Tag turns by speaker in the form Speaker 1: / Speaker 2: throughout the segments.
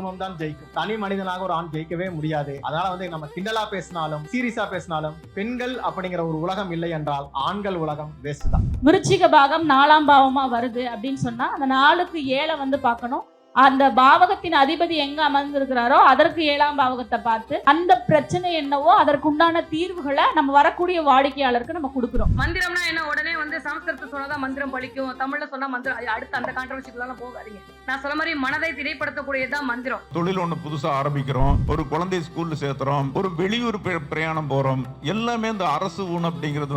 Speaker 1: குடும்பம் தான் ஜெயிக்கும். தனி மனிதனாக ஒரு ஆண் ஜெயிக்கவே முடியாது. அதனால நம்ம கிண்டலா பேசினாலும் சீரியஸா பேசினாலும் பெண்கள் அப்படிங்கிற ஒரு உலகம் இல்லை என்றால் ஆண்கள் உலகம் வேஸ்ட் தான்.
Speaker 2: விருச்சிக பாகம் 4ஆம் பாவமா வருது அப்படின்னு சொன்னா அந்த 4க்கு 7 பார்க்கணும். அந்த பாவகத்தின் அதிபதி எங்க அமர்ந்திருக்கிறாரோ அதற்கு 7ஆம் பாவகத்தை பார்த்து அந்த பிரச்சனை என்னவோ அதற்குண்டான தீர்வுகளை நம்ம வரக்கூடிய வாடிக்கையாளருக்கு நம்ம கொடுக்குறோம்.
Speaker 3: மந்திரம்னா என்ன, உடனே சமஸ்கிருதத்தை சொன்னதான் மந்திரம் பழிக்கும், தமிழ்ல சொன்னா மந்திரம், அடுத்து அந்த கான்ட்ரவர்சிக்குலாம் போகாதீங்க. நான் சொல்ல மாதிரி மனதை திரைப்படுத்தக்கூடியதுதான் மந்திரம்.
Speaker 4: தொழில் ஒண்ணு புதுசா ஆரம்பிக்கிறோம், ஒரு குழந்தை ஸ்கூல்ல சேர்த்துறோம், ஒரு வெளியூர் பிரயாணம் போறோம், எல்லாமே இந்த அரசு ஊன் அப்படிங்கிறது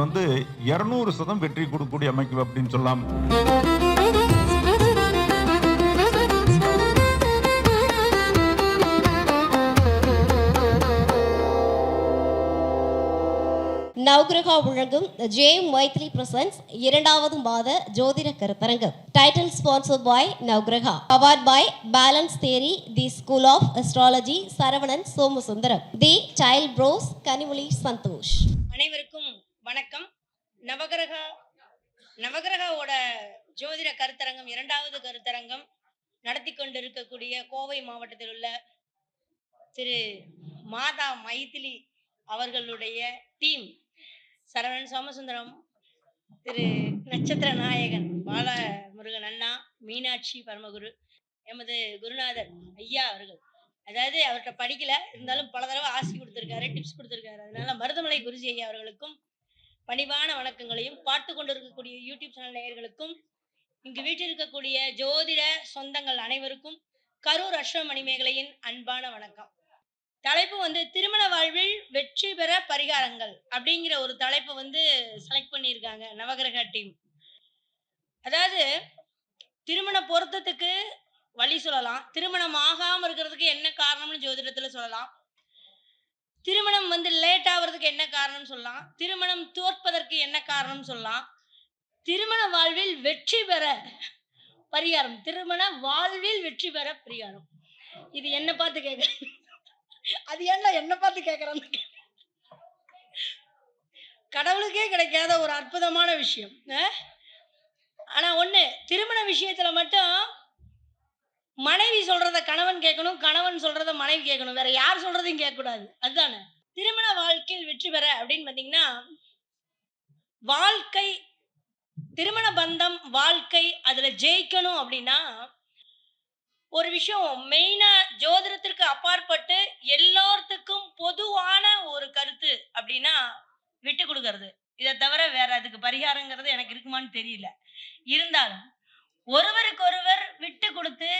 Speaker 4: 200% வெற்றி கொடுக்கக்கூடிய அமைப்பு அப்படின்னு சொல்லலாம்.
Speaker 5: நவகிரகா வழங்கும் ஜெயம் மைத்லி பிரசன்ஸ் 2வது மாத ஜோதிட கருத்தரங்கம். Title sponsored by Navagraha, powered by balance theory, the school of astrology, Saravanan Somasundaram, the child pros Kanimozhi Santhosh.
Speaker 6: அனைவருக்கும் வணக்கம். நவகிரகாவோட ஜோதிட கருத்தரங்கம் 2வது கருத்தரங்கம் நடத்தி கொண்டிருக்கக்கூடிய கோவை மாவட்டத்தில் உள்ள திரு மாதா மைதிலி அவர்களுடைய டீம், சரவணன் சோமசுந்தரம், திரு நட்சத்திர நாயகன் பாலமுருகன் அண்ணா, மீனாட்சி பரமகுரு, எமது குருநாதர் ஐயா அவர்கள். அதாவது அவர்கிட்ட படிக்கல, இருந்தாலும் பல தடவை ஆசி கொடுத்துருக்காரு, டிப்ஸ் கொடுத்துருக்காரு. அதனால மருதமலை குருஜி ஐயா அவர்களுக்கும் பணிவான வணக்கங்களையும், பார்த்து கொண்டிருக்கக்கூடிய யூடியூப் சேனல் நேயர்களுக்கும், இங்கு வீட்டில் ஜோதிட சொந்தங்கள் அனைவருக்கும் கரூர் அஸ்வமணிமேகலையின் அன்பான வணக்கம். தலைப்பு திருமண வாழ்வில் வெற்றி பெற பரிகாரங்கள் அப்படிங்கிற ஒரு தலைப்பு செலக்ட் பண்ணியிருக்காங்க நவகிரக டீம். அதாவது திருமண பொருத்தத்துக்கு வழி சொல்லலாம், திருமணம் ஆகாம இருக்கிறதுக்கு என்ன காரணம்னு ஜோதிடத்துல சொல்லலாம், திருமணம் லேட் ஆகிறதுக்கு என்ன காரணம் சொல்லலாம், திருமணம் தோற்பதற்கு என்ன காரணம் சொல்லலாம், திருமண வாழ்வில் வெற்றி பெற பரிகாரம், திருமண வாழ்வில் வெற்றி பெற பரிகாரம். இது என்ன பார்த்து கேட்க, அது ஏன்டா என்ன பார்த்து கேட்கறாங்க, கடவுளுக்கே கிடைக்காத ஒரு அற்புதமான விஷயம். ஆனா ஒண்ணு, திருமண விஷயத்துல மட்டும் மனைவி சொல்றத கணவன் கேட்கணும், கணவன் சொல்றத மனைவி கேட்கணும், வேற யார் சொல்றதையும் கேட்க கூடாது. அதுதானே திருமண வாழ்க்கையில் வெற்றி பெற அப்படின்னு பாத்தீங்கன்னா, வாழ்க்கை, திருமண பந்தம், வாழ்க்கை, அதுல ஜெயிக்கணும் அப்படின்னா ஒரு விஷயம் மெயினா ஜோதிடத்திற்கு அப்பாற்பட்டு எல்லாத்துக்கும் பொதுவான ஒரு கருத்து அப்படின்னா விட்டு கொடுக்கறது. இதை தவிர வேற அதுக்கு பரிகாரங்கிறது எனக்கு இருக்குமான்னு தெரியல. இருந்தாலும் ஒருவருக்கொருவர் விட்டு கொடுத்து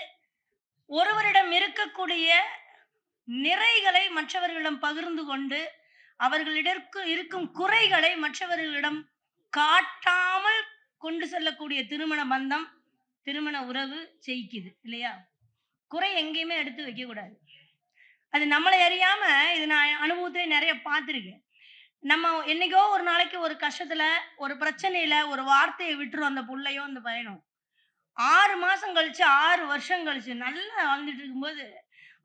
Speaker 6: ஒருவரிடம் இருக்கக்கூடிய நிறைகளை மற்றவர்களிடம் பகிர்ந்து கொண்டு அவர்களிடம் இருக்கும் குறைகளை மற்றவர்களிடம் காட்டாமல் கொண்டு செல்லக்கூடிய திருமண பந்தம், திருமண உறவு ஜெயிக்குது இல்லையா? குறை எங்கேயுமே எடுத்து வைக்க கூடாது. அது நம்மளை அறியாம, இது நான் அனுபவத்திலே நிறைய பார்த்துருக்கேன். நம்ம என்னைக்கோ ஒரு நாளைக்கு ஒரு கஷ்டத்துல, ஒரு பிரச்சனையில ஒரு வார்த்தையை விட்டுரும் அந்த புள்ளையோ அந்த பையனும். 6 மாசம் கழிச்சு, 6 வருஷம் கழிச்சு நல்லா வாழ்ந்துட்டு இருக்கும்போது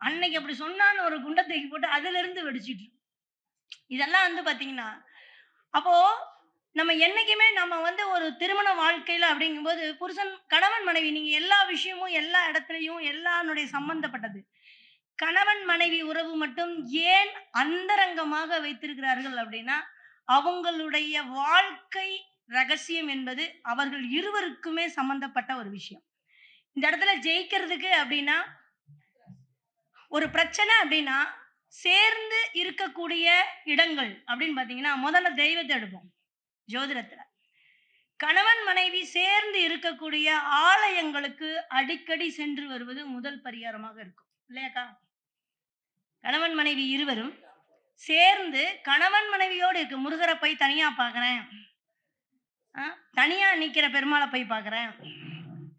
Speaker 6: அன்னைக்கு அப்படி சொன்னான்னு ஒரு குண்டை தூக்கி போட்டு அதுல இருந்து வெடிச்சிட்டு. இதெல்லாம் பாத்தீங்கன்னா, அப்போ நம்ம என்னைக்குமே நம்ம ஒரு திருமண வாழ்க்கையில அப்படிங்கும்போது புருஷன் கணவன் மனைவி, நீங்க எல்லா விஷயமும் எல்லா இடத்துலயும் எல்லாருடைய சம்பந்தப்பட்டது. கணவன் மனைவி உறவு மட்டும் ஏன் அந்தரங்கமாக வைத்திருக்கிறார்கள் அப்படின்னா, அவங்களுடைய வாழ்க்கை ரகசியம் என்பது அவர்கள் இருவருக்குமே சம்பந்தப்பட்ட ஒரு விஷயம். இந்த இடத்துல ஜெயிக்கிறதுக்கு அப்படின்னா, ஒரு பிரச்சனை அப்படின்னா சேர்ந்து இருக்கக்கூடிய இடங்கள் அப்படின்னு பாத்தீங்கன்னா, முதல்ல தெய்வத்தை எடுப்போம். ஜோதிடத்துல கணவன் மனைவி சேர்ந்து இருக்கக்கூடிய ஆலயங்களுக்கு அடிக்கடி சென்று வருவது முதல் பரிகாரமாக இருக்கும் இல்லையாக்கா? கணவன் மனைவி இருவரும் சேர்ந்து, கணவன் மனைவியோடு இருக்கு, முருகரை போய் தனியா பாக்குறேன், தனியா நிக்கிற பெருமாளை போய் பாக்குறேன்,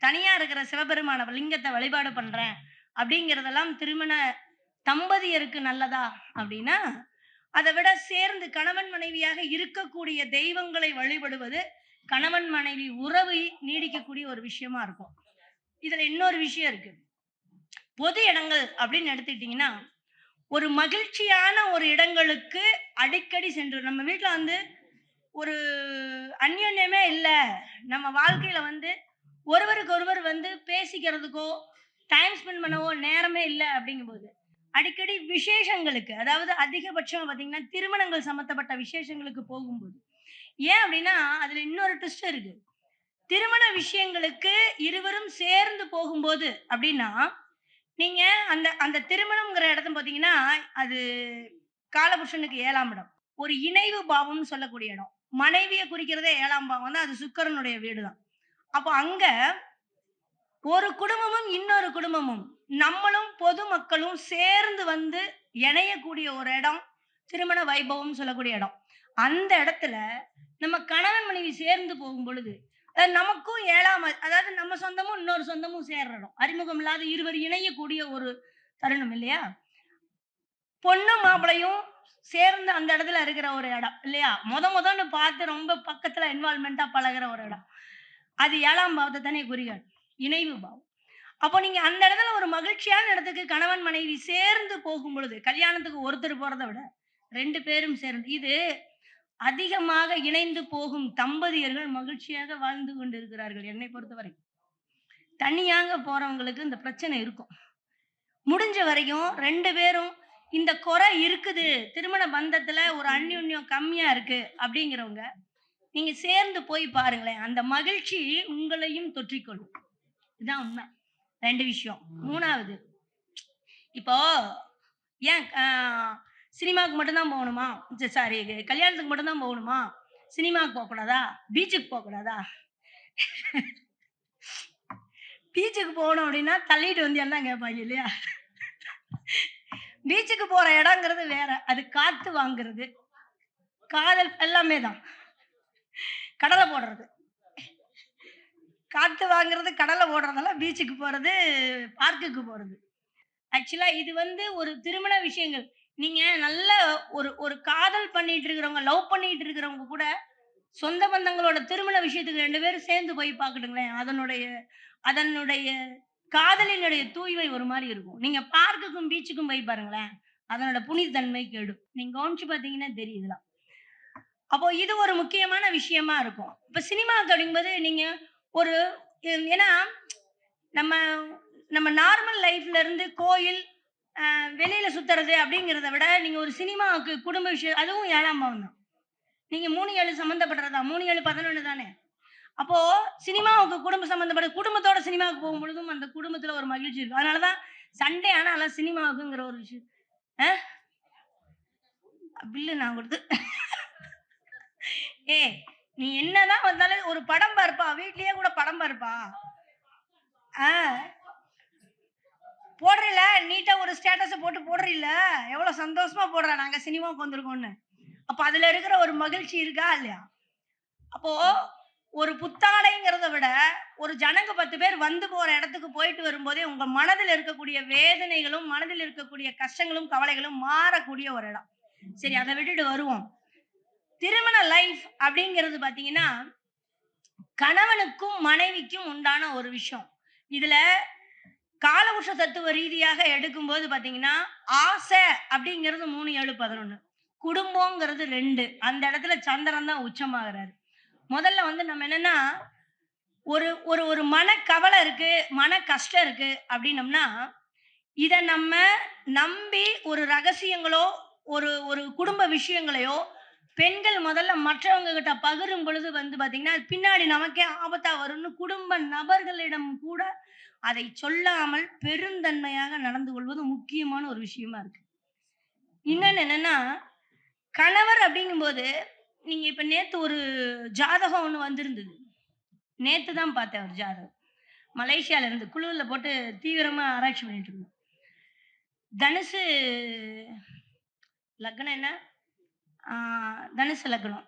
Speaker 6: தனியா இருக்கிற சிவபெருமான லிங்கத்தை வழிபாடு பண்றேன் அப்படிங்கிறதெல்லாம் திருமண தம்பதியருக்கு நல்லதா அப்படின்னா, அதை விட சேர்ந்து கணவன் மனைவியாக இருக்கக்கூடிய தெய்வங்களை வழிபடுவது கணவன் மனைவி உறவை நீடிக்கக்கூடிய ஒரு விஷயமா இருக்கும். இதுல இன்னொரு விஷயம் இருக்கு. பொது இடங்கள் அப்படின்னு எடுத்துக்கிட்டீங்கன்னா, ஒரு மகிழ்ச்சியான ஒரு இடங்களுக்கு அடிக்கடி சென்று, நம்ம வீட்டுல ஒரு அந்யோன்யமே இல்லை, நம்ம வாழ்க்கையில ஒருவருக்கு ஒருவர் பேசிக்கிறதுக்கோ டைம் ஸ்பெண்ட் பண்ணவோ நேரமே இல்லை அப்படிங்கும்போது அடிக்கடி விசேஷங்களுக்கு, அதாவது அதிகபட்சம் பார்த்தீங்கன்னா திருமணங்கள் சம்பந்தப்பட்ட விசேஷங்களுக்கு போகும்போது, ஏன் அப்படின்னா அதுல இன்னொரு ட்விஸ்ட் இருக்கு. திருமண விஷயங்களுக்கு இருவரும் சேர்ந்து போகும்போது அப்படின்னா, நீங்க அந்த அந்த திருமணம்ங்கிற இடத்த பார்த்தீங்கன்னா, அது காலபுருஷனுக்கு 7ஆம் இடம். ஒரு இணைவு பாவம்னு சொல்லக்கூடிய இடம். மனைவிய குறிக்கிறதே 7ஆம் பாவம் தான். அது சுக்கிரனுடைய வீடு தான். அப்போ அங்க ஒரு குடும்பமும் இன்னொரு குடும்பமும் நம்மளும் பொதுமக்களும் சேர்ந்து வந்து இணையக்கூடிய ஒரு இடம் திருமண வைபவம் சொல்லக்கூடிய இடம். அந்த இடத்துல நம்ம கணவன் மனைவி சேர்ந்து போகும் பொழுது நமக்கும் 7ஆம் அதாவது நம்ம சொந்தமும் இன்னொரு சொந்தமும் சேர்ற இடம். அறிமுகம் இல்லாத இருவர் இணையக்கூடிய ஒரு தருணம் இல்லையா? பொண்ணும் மாப்பிளையும் சேர்ந்து அந்த இடத்துல இருக்கிற ஒரு இடம் இல்லையா? முதன்னு பார்த்து ரொம்ப பக்கத்துல இன்வால்மெண்டா பழகுற ஒரு இடம். அது 7ஆம் பாவத்தை தானே குறிக்காது, இணைவு பாவம். அப்போ நீங்க அந்த இடத்துல ஒரு மகிழ்ச்சியான இடத்துக்கு கணவன் மனைவி சேர்ந்து போகும் பொழுது, கல்யாணத்துக்கு ஒருத்தர் போறதை விட 2 பேரும் சேர்ந்து, இது அதிகமாக இணைந்து போகும் தம்பதியர்கள் மகிழ்ச்சியாக வாழ்ந்து கொண்டிருக்கிறார்கள் என்னை பொறுத்தவரை. தனியாக போறவங்களுக்கு இந்த பிரச்சனை இருக்கும். முடிஞ்ச வரைக்கும் 2 பேரும் இந்த குறை இருக்குது, திருமண பந்தத்துல ஒரு அந்யோன்யம் கம்மியா இருக்கு அப்படிங்கிறவங்க நீங்க சேர்ந்து போய் பாருங்களேன். அந்த மகிழ்ச்சி உங்களையும் தொற்றிக்கொள்ளும். இதுதான் உண்மை. 2 விஷயம். 3வது, இப்போ ஏன் சினிமாவுக்கு மட்டும்தான் போகணுமா? சாரி, கல்யாணத்துக்கு மட்டும்தான் போகணுமா? சினிமாவுக்கு போகக்கூடாதா? பீச்சுக்கு போகக்கூடாதா? பீச்சுக்கு போகணும் அப்படின்னா தள்ளிட்டு வந்து எல்லாம் கேட்பாங்க இல்லையா? பீச்சுக்கு போற இடங்கிறது வேற. அது காத்து வாங்குறது, காதல் எல்லாமே தான். கடலை போடுறது, காத்து வாங்குறது, கடலை போடுறதெல்லாம் பீச்சுக்கு போறது, பார்க்குக்கு போறது. ஆக்சுவலா இது ஒரு திருமண விஷயங்கள். நீங்க நல்ல ஒரு காதல் பண்ணிட்டு இருக்கிறவங்க, லவ் பண்ணிட்டு இருக்கிறவங்க கூட சொந்த பந்தங்களோட திருமண விஷயத்துக்கு 2 பேரும் சேர்ந்து போய் பார்க்கட்டுங்களேன். அதனுடைய காதலினுடைய தூய்மை ஒரு மாதிரி இருக்கும். நீங்க பார்க்குக்கும் பீச்சுக்கும் போய் பாருங்களேன், அதனோட புனிதன்மை கெடும். நீங்க கவனிச்சு பார்த்தீங்கன்னா தெரியுதுலாம். அப்போ இது ஒரு முக்கியமான விஷயமா இருக்கும். இப்ப சினிமாவுக்கு அப்படிங்கும்போது நீங்க ஒரு ஏன்னா நம்ம நம்ம நார்மல் லைஃப்ல இருந்து கோயில் வெளியில சுத்துறது அப்படிங்கிறத விட நீங்க ஒரு சினிமாவுக்கு குடும்ப விஷயம், அதுவும் 7ஆம் பாவம் தான். நீங்க 3-7 சம்பந்தப்படுறதா? 3-7-11 தானே. அப்போ சினிமாவுக்கு குடும்ப சம்பந்தப்பட்ட குடும்பத்தோட சினிமாவுக்கு போகும் பொழுதும் அந்த குடும்பத்துல ஒரு மகிழ்ச்சி இருக்கும். அதனாலதான் சண்டே ஆனா சினிமாவுக்குங்கிற ஒரு விஷயம். பில்லு நான் கொடுத்து நீ என்னதான் வந்தாலும் ஒரு படம் பார்ப்பா, வீட்லயே கூட படம் பார்ப்பா. போடுறீல நீட்டா ஒரு ஸ்டேட்டஸ் போட்டு போடுறீல, எவ்வளவு சந்தோஷமா போடுற நாங்க சினிமாவுக்கு வந்திருக்கோம்னு. அப்ப அதுல இருக்கிற ஒரு மகிழ்ச்சி இருக்கா இல்லையா? அப்போ ஒரு புத்தாடைங்கிறத விட ஒரு ஜனங்க 10 பேர் வந்து போற இடத்துக்கு போயிட்டு வரும்போதே உங்க மனதில் இருக்கக்கூடிய வேதனைகளும் மனதில் இருக்கக்கூடிய கஷ்டங்களும் கவலைகளும் மாறக்கூடிய ஒரு இடம். சரி, அதை விட்டுட்டு வருவோம். திருமண லைஃப் அப்படிங்கிறது பாத்தீங்கன்னா கணவனுக்கும் மனைவிக்கும் உண்டான ஒரு விஷயம். இதுல காலபுருஷ தத்துவ ரீதியாக எடுக்கும்போது பாத்தீங்கன்னா ஆசை அப்படிங்கிறது 3-7-11, குடும்பங்கிறது 2. அந்த இடத்துல சந்திரன் தான் உச்சமாகிறாரு. முதல்ல நம்ம என்னன்னா ஒரு ஒரு ஒரு மனக்கவலை இருக்கு, மன கஷ்டம் இருக்கு அப்படின்னம்னா இத நம்ம நம்பி ஒரு ரகசியங்களோ ஒரு ஒரு குடும்ப விஷயங்களையோ பெண்கள் முதல்ல மற்றவங்க கிட்ட பகிரும் பொழுது பாத்தீங்கன்னா பின்னாடி நமக்கே ஆபத்தா வரும்னு குடும்ப நபர்களிடம் கூட அதை சொல்லாமல் பெருந்தன்மையாக நடந்து கொள்வது முக்கியமான ஒரு விஷயமா இருக்கு. இன்னொன்னு என்னன்னா கணவர் அப்படிங்கும்போது நீங்க இப்ப நேத்து ஒரு ஜாதகம் ஒண்ணு வந்திருந்தது. நேத்து தான் பார்த்தேன் ஒரு ஜாதகம். மலேசியால இருந்து குழுவுல போட்டு தீவிரமா ஆராய்ச்சி பண்ணிட்டு இருந்தோம். தனுசு லக்னம் என்ன? தனுசு லக்னம்,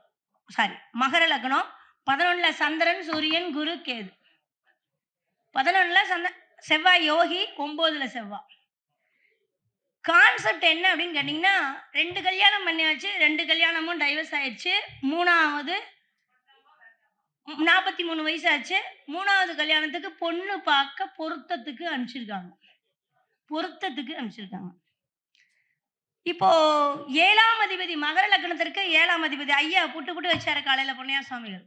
Speaker 6: சாரி மகர லக்னம். 11ல சந்திரன், சூரியன், குரு, கேது. 11ல செவ்வாய் யோகி, 9ல செவ்வாய். கான்செப்ட் என்ன அப்படின்னு கேட்டீங்கன்னா 2 கல்யாணம் பண்ணியாச்சு, 2 கல்யாணமும் டைவர்ஸ் ஆயிடுச்சு. 3வது 43 வயசாச்சு. 3வது கல்யாணத்துக்கு பொண்ணு பார்க்க பொருத்தத்துக்கு அனுப்பிச்சிருக்காங்க. இப்போ 7ஆம் அதிபதி மகர லக்னத்திற்கு 7ஆம் அதிபதி ஐயா புட்டு வச்சாரு காலையில பொன்னையா சுவாமிகள்.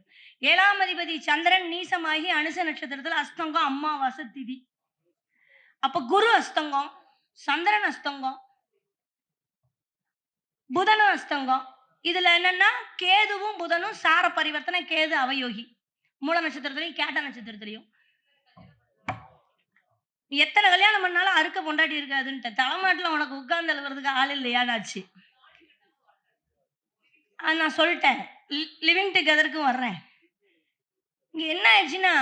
Speaker 6: 7ஆம் அதிபதி சந்திரன் நீசமாகி அனுச நட்சத்திரத்துல அஸ்தங்கம் அமாவாசை திதி. அப்ப குரு அஸ்தங்கம், சந்திரன் அஸ்தங்கம், புதனும் அஸ்தங்கம். இதுல என்னன்னா கேதுவும் புதனும் சார பரிவர்த்தனை, கேது அவயோகி. மூல நட்சத்திரத்திலையும் கேட்ட நட்சத்திரத்திலையும். எத்தனை கல்யாணம் பண்ணாலும் அறுக்க பொண்டாட்டி இருக்காதுன்ட்டு, தலைமாட்டில் உனக்கு உட்கார்ந்து எழுதுறதுக்கு ஆள் இல்லையாடாச்சு. நான் சொல்லிட்டேன், லிவிங் டுகெதருக்கும் வர்றேன். இங்க என்ன ஆயிடுச்சுன்னா,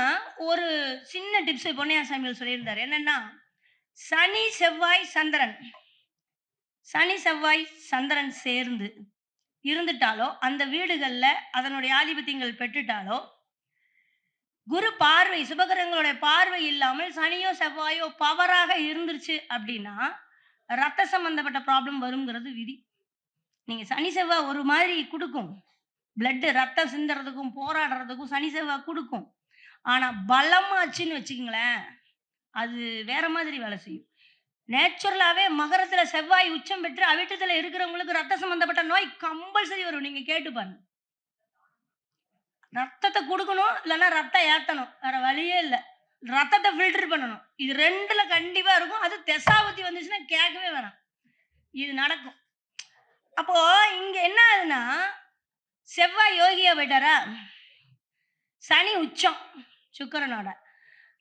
Speaker 6: ஒரு சின்ன டிப்ஸ் பொன்னையா சாமிகள் சொல்லியிருந்தாரு. என்னன்னா, சனி செவ்வாய் சந்திரன், சனி செவ்வாய் சந்திரன் சேர்ந்து இருந்துட்டாலோ, அந்த வீடுகள்ல அதனுடைய ஆதிபத்தியங்கள் பெற்றுட்டாலோ, குரு பார்வை, சுபகிரகங்களுடைய பார்வை இல்லாமல் சனியோ செவ்வாயோ பவராக இருந்துருச்சு அப்படின்னா ரத்த சம்பந்தப்பட்ட ப்ராப்ளம் வருங்கிறது விதி. நீங்க சனி செவ்வாய் ஒரு மாதிரி கொடுக்கும், பிளட் ரத்தம் சிந்துறதுக்கும் போராடுறதுக்கும் சனி செவ்வாய் கொடுக்கும். ஆனா பலமாச்சுன்னு வச்சுக்கங்களேன், அது வேற மாதிரி வேலை செய்யும். நேச்சுரலாவே மகரத்துல செவ்வாய் உச்சம் பெற்று அவிட்டத்துல இருக்கிறவங்களுக்கு ரத்த சம்பந்தப்பட்ட நோய் கம்பல்சரி வரும். நீங்க கேட்டு பாருங்க. ரத்தத்தை கொடுக்கணும், இல்லைன்னா ரத்தம் ஏத்தணும், வேற வழியே இல்லை. ரத்தத்தை ஃபில்டர் பண்ணணும், இது ரெண்டுல கண்டிப்பா இருக்கும். அது தெசாபத்தி வந்துச்சுன்னா கேட்கவே வேணாம், இது நடக்கும். அப்போ இங்க என்ன ஆகுதுன்னா, செவ்வாய் யோகியா போயிட்டாரா, சனி உச்சம் சுக்கிரனோட.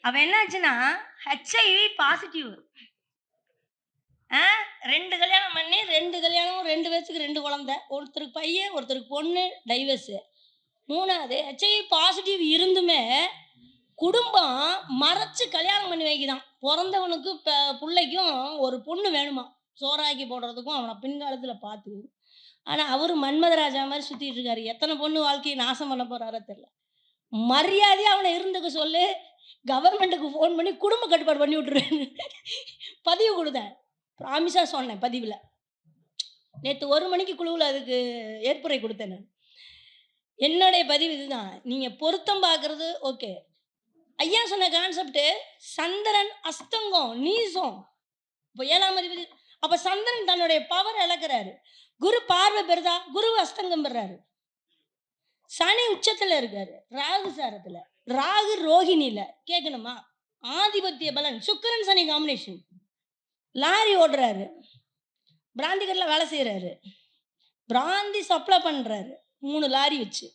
Speaker 6: அப்ப என்னாச்சுன்னா ஹெச்ஐவி பாசிட்டிவ். 2 கல்யாணம் பண்ணி 2 கல்யாணமும் 2 பேருக்கு 2 குழந்தை, ஒருத்தருக்கு பையன் ஒருத்தருக்கு பொண்ணு, டைவர்ஸு. 3வது ஹெச்ஐவி பாசிட்டிவ் இருந்துமே குடும்பம் மறைச்சு கல்யாணம் பண்ணி வைக்குதான். பிறந்தவனுக்கு பிள்ளைக்கும் ஒரு பொண்ணு வேணுமா, சோறாக்கி போடுறதுக்கும் அவனை பின்காலத்தில் பார்த்து. ஆனால் அவரு மன்மதராஜா மாதிரி சுற்றிட்டு இருக்காரு. எத்தனை பொண்ணு வாழ்க்கையை நாசம் பண்ண போறாரோ தெரியல. மரியாதையாக அவனை இருந்துக்க சொல்லு, கவர்மெண்ட்டுக்கு ஃபோன் பண்ணி குடும்ப கட்டுப்பாடு பண்ணி விட்டுருவேன் பதிவு கொடுத்தேன், ப்ராமிஸாக சொன்னேன் பதிவில். நேற்று 1 மணிக்கு குழுவில் அதுக்கு ஏற்புரை கொடுத்தேன் நான். என்னுடைய பதிவு இதுதான். நீங்கள் பொருத்தம் பார்க்குறது ஓகே. ஐயா சொன்ன கான்செப்ட் சந்திரன் அஸ்தங்கம் நீசம். இப்போ 7ஆம் அதிபதி, அப்போ சந்திரன் தன்னுடைய பவர் இழக்கிறாரு. குரு பார்வை பெறுதா, குரு அஸ்தங்கம் பெறாரு. சனி உச்சத்தில் இருக்காரு, ராகு சாரத்தில், ராகு ரோகிணியில். கேட்கணுமா, ஆதிபத்திய பலன். சுக்கிரன் சனி காம்பினேஷன். லாரி ஓடுறாரு, பிராந்தி கடையில் வேலை செய்கிறாரு, பிராந்தி சப்ளை பண்ணுறாரு 3 லாரி வச்சு.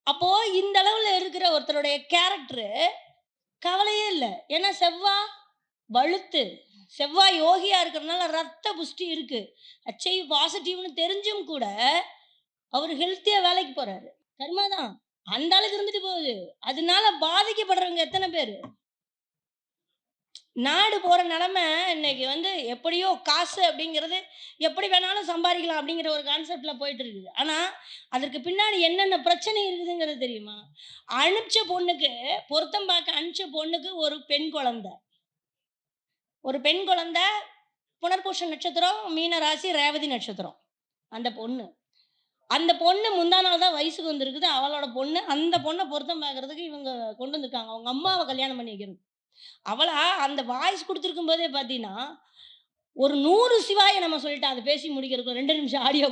Speaker 6: அப்போ இந்த அளவில் இருக்கிற ஒருத்தருடைய கேரக்டரு கவலையே இல்லை. ஏன்னா செவ்வாய் வலுத்து, செவ்வாய் யோகியா இருக்கிறதுனால ரத்த புஷ்டி இருக்கு. ஹெச்ஐவி பாசிட்டிவ்னு தெரிஞ்சும் கூட அவர் ஹெல்த்தியா வேலைக்கு போறாரு. கர்மாதான் அந்த அளவுக்கு இருந்துட்டு போகுது. அதனால பாதிக்கப்படுறவங்க எத்தனை பேர். நாடு போற நிலைமை இன்னைக்கு எப்படியோ காசு அப்படிங்கிறது எப்படி வேணாலும் சம்பாதிக்கலாம் அப்படிங்கிற ஒரு கான்செப்ட்ல போயிட்டு இருக்குது. ஆனா அதற்கு பின்னாடி என்னென்ன பிரச்சனை இருக்குதுங்கிறது தெரியுமா? அனுப்பிச்ச பொண்ணுக்கு, பொருத்தம் பார்க்க அனுப்பிச்ச பொண்ணுக்கு ஒரு பெண் குழந்தை, புனர்பூஷ நட்சத்திரம், மீன ராசி, ரேவதி நட்சத்திரம். அந்த பொண்ணு முந்தா நாள் தான் வயசுக்கு வந்திருக்குது, அவளோட பொண்ணு. அந்த பொண்ணை பொருத்தம் பார்க்கறதுக்கு இவங்க கொண்டு வந்திருக்காங்க, அவங்க அம்மாவை கல்யாணம் பண்ணி வைக்கிறது. அவளா அந்த வாய்ஸ் கொடுத்துருக்கும் போதே பார்த்தீங்கன்னா ஒரு 100 சிவாயை நம்ம சொல்லிட்டோம். அதை பேசி முடிக்கிறதுக்கு 2 நிமிஷம் ஆடியோ.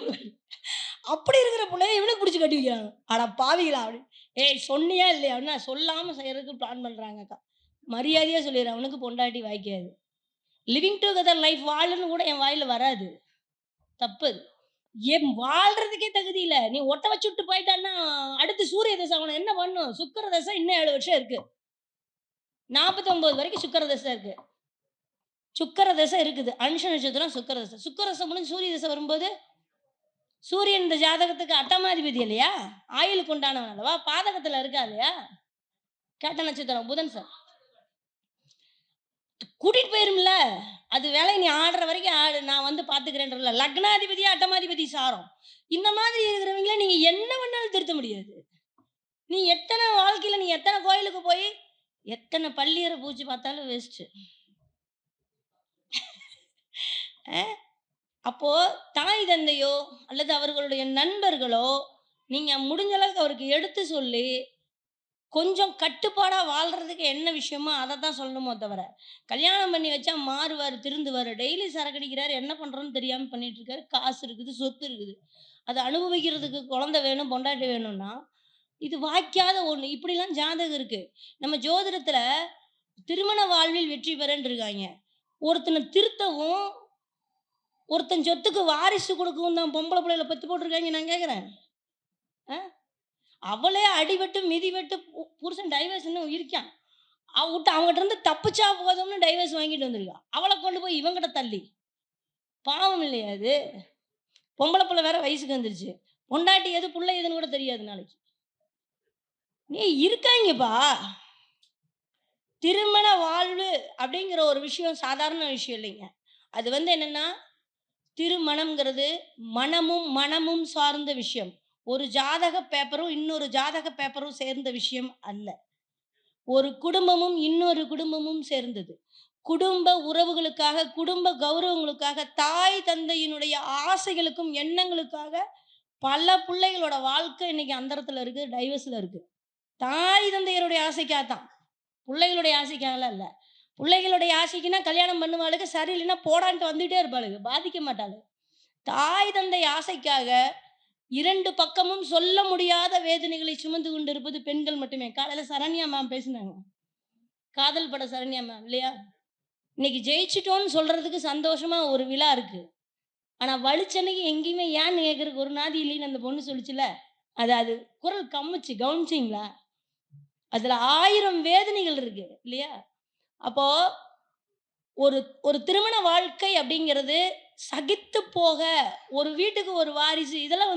Speaker 6: அப்படி இருக்கிற பிள்ளைய இவனுக்கு பிடிச்சி கட்டி வைக்கிறாங்க. ஆனா பாவிகளா அப்படி, ஏய் சொன்னியா இல்லையா அப்படின்னா சொல்லாமல் செய்யறதுக்கு பிளான் பண்ணுறாங்கக்கா. மரியாதையாக சொல்லிடுறேன், அவனுக்கு பொண்டாட்டி வாய்க்காது. லிவிங் டுகெதர் லைஃப் வாழுன்னு கூட என் வாயில் வராது, தப்பு. என் வாழ்றதுக்கே தகுதி இல்லை. நீ ஒட்ட வச்சு விட்டு போயிட்டான்னா அடுத்து சூரிய தசை அவனை என்ன பண்ணும்? சுக்கிர தசை இன்னும் 7 வருஷம் இருக்கு, 49 வரைக்கும் சுக்கிர தசை இருக்கு. சுக்கிர தசை இருக்குது, அனுஷ நட்சத்திரம் சுக்கிர தசை. சுக்கிர தசை முடிஞ்சு சூரிய தசை வரும்போது, சூரியன் இந்த ஜாதகத்துக்கு அட்டமாதிபதி இல்லையா, ஆயுளுக்கு உண்டானவன் அல்லவா, பாதகத்துல இருக்கா இல்லையா, கேட்ட நட்சத்திரம் புதன் சார் கூட்டிட்டு போயிரும்ல. அது வேலை நீ ஆடுற வரைக்கும் ஆடு, நான் பாத்துக்கிறேன். லக்னாதிபதியா அட்டமாதிபதி சாரம். இந்த மாதிரி இருக்கிறவங்கள நீங்க என்ன பண்ணாலும் திருத்த முடியாது. நீ எத்தனை வாழ்க்கையில நீ எத்தனை கோயிலுக்கு போய் எத்தனை பள்ளியரை பூச்சி பார்த்தாலும் வேஸ்ட். அப்போ தாய் தந்தையோ அல்லது அவர்களுடைய நண்பர்களோ நீங்க முடிஞ்ச அளவுக்கு அவருக்கு எடுத்து சொல்லி கொஞ்சம் கட்டுப்பாடா வாழ்றதுக்கு என்ன விஷயமோ அதை தான் சொல்லணுமோ தவிர, கல்யாணம் பண்ணி வச்சா மாறுவார் திருந்துவார், டெய்லி சரக்கடிக்கிறாரு, என்ன பண்றோன்னு தெரியாம பண்ணிட்டு இருக்காரு, காசு இருக்குது சொத்து இருக்குது, அதை அனுபவிக்கிறதுக்கு குழந்தை வேணும் பொண்டாட்டி வேணும்னா இது வாய்க்காத ஒண்ணு. இப்படிலாம் ஜாதகம் இருக்கு. நம்ம ஜோதிடத்துல திருமண வாழ்வில் வெற்றி பெறன்னு இருக்காங்க. ஒருத்தனை திருத்தவும் ஒருத்தன் சொத்துக்கு வாரிசு கொடுக்கவும் தான் பொம்பளை பிள்ளைகளை பத்து போட்டிருக்காங்க. நான் கேட்குறேன், அவளே அடிபட்டு மிதிபட்டு புருஷன் டைவர்ஸ் இன்னும் இருக்கான், அவங்ககிட்ட இருந்து தப்பிச்சா போதும்னு டைவர்ஸ் வாங்கிட்டு வந்திருக்கா. அவளை கொண்டு போய் இவங்கிட்ட தள்ளி, பாவம் இல்லையா அது? பொம்பளை பிள்ளை வேற வயசுக்கு வந்துருச்சு, பொண்டாட்டி எது பிள்ளை எதுன்னு கூட தெரியாது நாளைக்கு. நீ இருக்காங்கப்பா. திருமண வாழ்வு அப்படிங்கிற ஒரு விஷயம் சாதாரண விஷயம் இல்லைங்க. அது என்னன்னா, திருமணம்ங்கிறது மனமும் சார்ந்த விஷயம். ஒரு ஜாதக பேப்பரும் இன்னொரு ஜாதக பேப்பரும் சேர்ந்த விஷயம் அல்ல. ஒரு குடும்பமும் இன்னொரு குடும்பமும் சேர்ந்தது. குடும்ப உறவுகளுக்காக, குடும்ப கௌரவங்களுக்காக, தாய் தந்தையினுடைய ஆசைகளுக்கும் எண்ணங்களுக்காக பல பிள்ளைகளோட வாழ்க்கை இன்னைக்கு அந்தரத்துல இருக்கு, டைவர்ஸ்ல இருக்கு. தாய் தந்தையருடைய ஆசைக்காகத்தான், பிள்ளைகளுடைய ஆசைக்காக இல்ல. பிள்ளைகளுடைய ஆசைக்குன்னா கல்யாணம் பண்ணுவாளுக்கு, சரியில்லைன்னா போடான்ட்டு வந்துட்டே இருப்பாளுங்க, பாதிக்க மாட்டாளு. தாய் தந்தை ஆசைக்காக இரண்டு பக்கமும் சொல்ல முடியாத வேதனைகளை சுமந்து கொண்டு இருப்பது பெண்கள் மட்டுமே. காலையில சரண்யா மேம் பேசினாங்க, காதல் பட சரண்யா மேம் இல்லையா? இன்னைக்கு ஜெயிச்சிட்டோன்னு சொல்றதுக்கு சந்தோஷமா ஒரு விழா இருக்கு. ஆனா வலிச்சன்னைக்கு எங்கேயுமே ஏன்னு கேட்கறதுக்கு ஒரு நாதி இல்லைன்னு அந்த பொண்ணு சொல்லிச்சுல, அது குரல் கம்மிச்சு கவனிச்சிங்களா? அதுல 1000 வேதனைகள் இருக்கு இல்லையா? அப்போ ஒரு ஒரு திருமண வாழ்க்கை அப்படிங்கிறது சகித்து போக, ஒரு வீட்டுக்கு ஒரு வாரிசு, இதெல்லாம்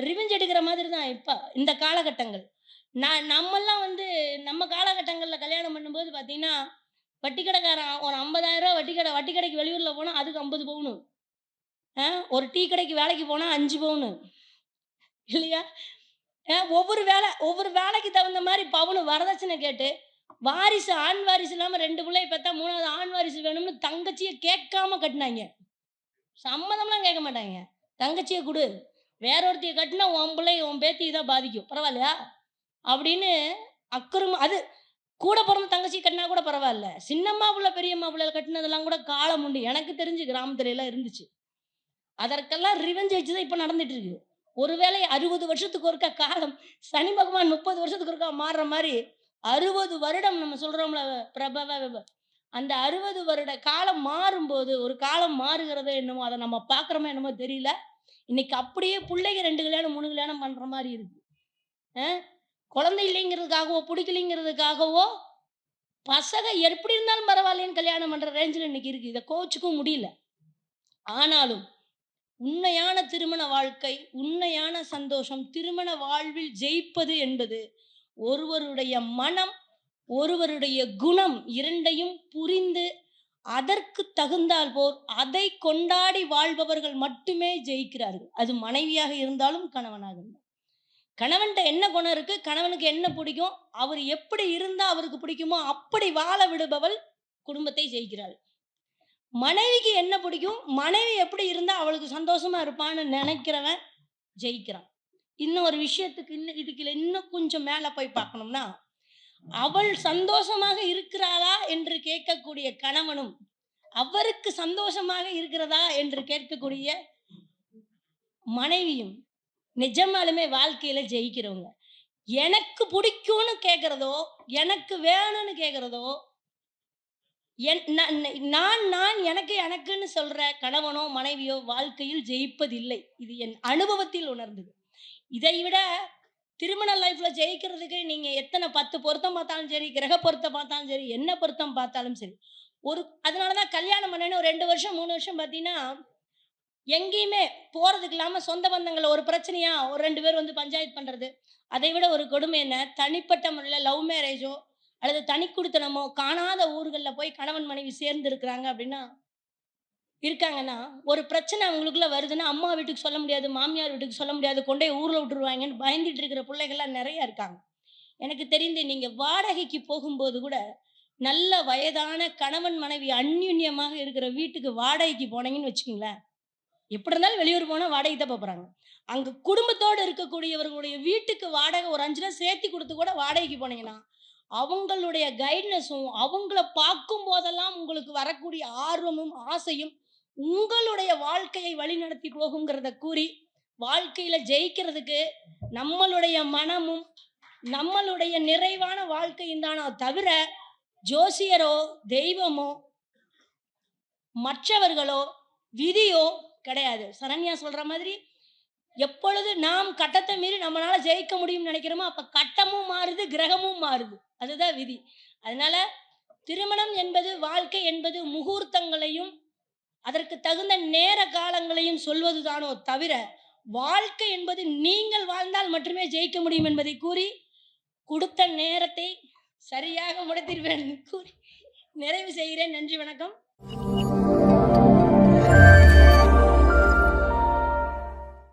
Speaker 6: ரிவெஞ்ச் எடுக்கிற மாதிரி தான் இப்போ இந்த காலகட்டங்கள். நம்மெல்லாம் நம்ம காலகட்டங்களில் கல்யாணம் பண்ணும்போது பார்த்தீங்கன்னா, வட்டி கடைக்காரன் ஒரு 50,000 வட்டி கடைக்கு வெளியூரில் போனால் அதுக்கு 50 பவுனு, ஒரு டீ கடைக்கு வேலைக்கு போனால் 5 பவுனு இல்லையா? ஒவ்வொரு வேலைக்கு தகுந்த மாதிரி பவுனு வரதட்சணை கேட்டு, வாரிசு ஆண் வாரிசு இல்லாமல் 2 பிள்ளைய பார்த்தா 3வது ஆண் வாரிசு வேணும்னு தங்கச்சியை கேட்காம கட்டினாங்க. சம்மதம்லாம் கேட்க மாட்டாங்க, தங்கச்சியை கொடு, வேற ஒருத்தைய கட்டினா உன் பிள்ளை உன் பேத்தி தான் பாதிக்கும், பரவாயில்லையா அப்படின்னு அக்கறம். அது கூட பிறந்த தங்கச்சி கட்டினா கூட பரவாயில்ல, சின்னம்மா பிள்ளை பெரியம்மா பிள்ளை கட்டினதெல்லாம் கூட காலம் உண்டு. எனக்கு தெரிஞ்சு கிராமத்துல எல்லாம் இருந்துச்சு. அதற்கெல்லாம் ரிவெஞ்ச் வச்சு தான் இப்போ நடந்துட்டு இருக்கு. ஒருவேளை 60 வருஷத்துக்கு ஒருக்கா காலம், சனி பகவான் 30 வருஷத்துக்கு ஒருக்கா மாறுற மாதிரி 60 வருடம் நம்ம சொல்றோம்ல பிரபவ, அந்த 60 வருட காலம் மாறும்போது ஒரு காலம் மாறுகிறதோ என்னமோ, அதை நம்ம பார்க்குறோமோ என்னமோ தெரியல. இன்னைக்கு அப்படியே பிள்ளைங்க 2 கல்யாணம் 3 கல்யாணம் பண்ற மாதிரி இருக்கு. குழந்தை இல்லைங்கிறதுக்காகவோ பிடிக்கலைங்கிறதுக்காகவோ பசங்க எப்படி இருந்தாலும் பரவாயில்லைன்னு கல்யாணம் பண்ற ரேஞ்சில் இன்னைக்கு இருக்கு. இதை கோச்சுக்கும் முடியல. ஆனாலும் உண்மையான திருமண வாழ்க்கை, உண்மையான சந்தோஷம், திருமண வாழ்வில் ஜெயிப்பது என்பது ஒருவருடைய மனம், ஒருவருடைய குணம் இரண்டையும் புரிந்து அதற்கு தகுந்தால் போர் அதை கொண்டாடி வாழ்பவர்கள் மட்டுமே ஜெயிக்கிறார்கள். அது மனைவியாக இருந்தாலும் கணவனாக இருந்தாலும். கணவன்கிட்ட என்ன குணம் இருக்கு, கணவனுக்கு என்ன பிடிக்கும், அவர் எப்படி இருந்தா அவருக்கு பிடிக்குமோ அப்படி வாழ விடுபவள் குடும்பத்தை ஜெயிக்கிறாள். மனைவிக்கு என்ன பிடிக்கும், மனைவி எப்படி இருந்தா அவளுக்கு சந்தோஷமா இருப்பான்னு நினைக்கிறவன் ஜெயிக்கிறான். இன்னும் ஒரு விஷயத்துக்கு இதுக்குள்ள இன்னும் கொஞ்சம் மேல போய் பார்க்கணும்னா, அவள் சந்தோஷமாக இருக்கிறாளா என்று கேட்கக்கூடிய கணவனும், அவருக்கு சந்தோஷமாக இருக்கிறதா என்று கேட்கக்கூடிய மனைவியும் நிஜமாலுமே வாழ்க்கையில ஜெயிக்கிறவங்க. எனக்கு பிடிக்கும்னு கேட்கறதோ, எனக்கு வேணும்னு கேட்கறதோ, நான் எனக்குன்னு சொல்ற கணவனோ மனைவியோ வாழ்க்கையில் ஜெயிப்பதில்லை. இது என் அனுபவத்தில் உணர்ந்தது. இதை விட திருமண லைஃப்ல ஜெயிக்கிறதுக்கு நீங்க எத்தனை 10 பொருத்தம் பார்த்தாலும் சரி, கிரக பொருத்தம் பார்த்தாலும் சரி, என்ன பொருத்தம் பார்த்தாலும் சரி, அதனாலதான் கல்யாணம் பண்ணேன்னு ஒரு 2 வருஷம் 3 வருஷம் பார்த்தீங்கன்னா எங்கேயுமே போறதுக்கு இல்லாம சொந்த பந்தங்கள் ஒரு பிரச்சனையா ஒரு 2 பேர் பஞ்சாயத்து பண்றது. அதை விட ஒரு கொடுமை என்ன, தனிப்பட்ட முறையில் லவ் மேரேஜோ அல்லது தனி குடித்தனமோ காணாத ஊர்களில் போய் கணவன் மனைவி சேர்ந்து இருக்காங்கன்னா ஒரு பிரச்சனை அவங்களுக்குள்ள வருதுன்னா அம்மா வீட்டுக்கு சொல்ல முடியாது, மாமியார் வீட்டுக்கு சொல்ல முடியாது, கொண்டே ஊர்ல விட்டுருவாங்கன்னு பயந்துட்டு இருக்கிற பிள்ளைகள்லாம் நிறைய இருக்காங்க. எனக்கு தெரிந்து நீங்க வாடகைக்கு போகும்போது கூட நல்ல வயதான கணவன் மனைவி அந்யுன்யமாக இருக்கிற வீட்டுக்கு வாடகைக்கு போனீங்கன்னு வச்சுக்கோங்களேன், எப்படி இருந்தாலும் வெளியூர் போனால் வாடகை தான் போகிறாங்க. அங்கே குடும்பத்தோடு இருக்கக்கூடியவர்களுடைய வீட்டுக்கு வாடகை ஒரு 5 ரூபா சேர்த்து கொடுத்து கூட வாடகைக்கு போனீங்கன்னா அவங்களுடைய கைட்னஸும் அவங்கள பார்க்கும் போதெல்லாம் உங்களுக்கு வரக்கூடிய ஆர்வமும் ஆசையும் உங்களுடைய வாழ்க்கையை வழிநடத்தி போகுங்கிறத கூறி, வாழ்க்கையில ஜெயிக்கிறதுக்கு நம்மளுடைய மனமும் நம்மளுடைய நிறைவான வாழ்க்கையும் தானோ தவிர ஜோசியரோ தெய்வமோ மற்றவர்களோ விதியோ கிடையாது. சரண்யா சொல்ற மாதிரி எப்பொழுது நாம் கட்டத்தை மீறி நம்மளால ஜெயிக்க முடியும்னு நினைக்கிறோமோ அப்ப கட்டமும் மாறுது, கிரகமும் மாறுது. அதுதான் விதி. அதனால திருமணம் என்பது, வாழ்க்கை என்பது முகூர்த்தங்களையும் அதற்கு தகுந்த நேர காலங்களையும் சொல்வதுதானோ தவிர, வாழ்க்கை என்பது நீங்கள் வாழ்ந்தால் மட்டுமே ஜெயிக்க முடியும் என்பதை கூறி, கொடுத்த நேரத்தை சரியாக முடித்திருவேன் கூறி நிறைவு செய்கிறேன். நன்றி, வணக்கம்.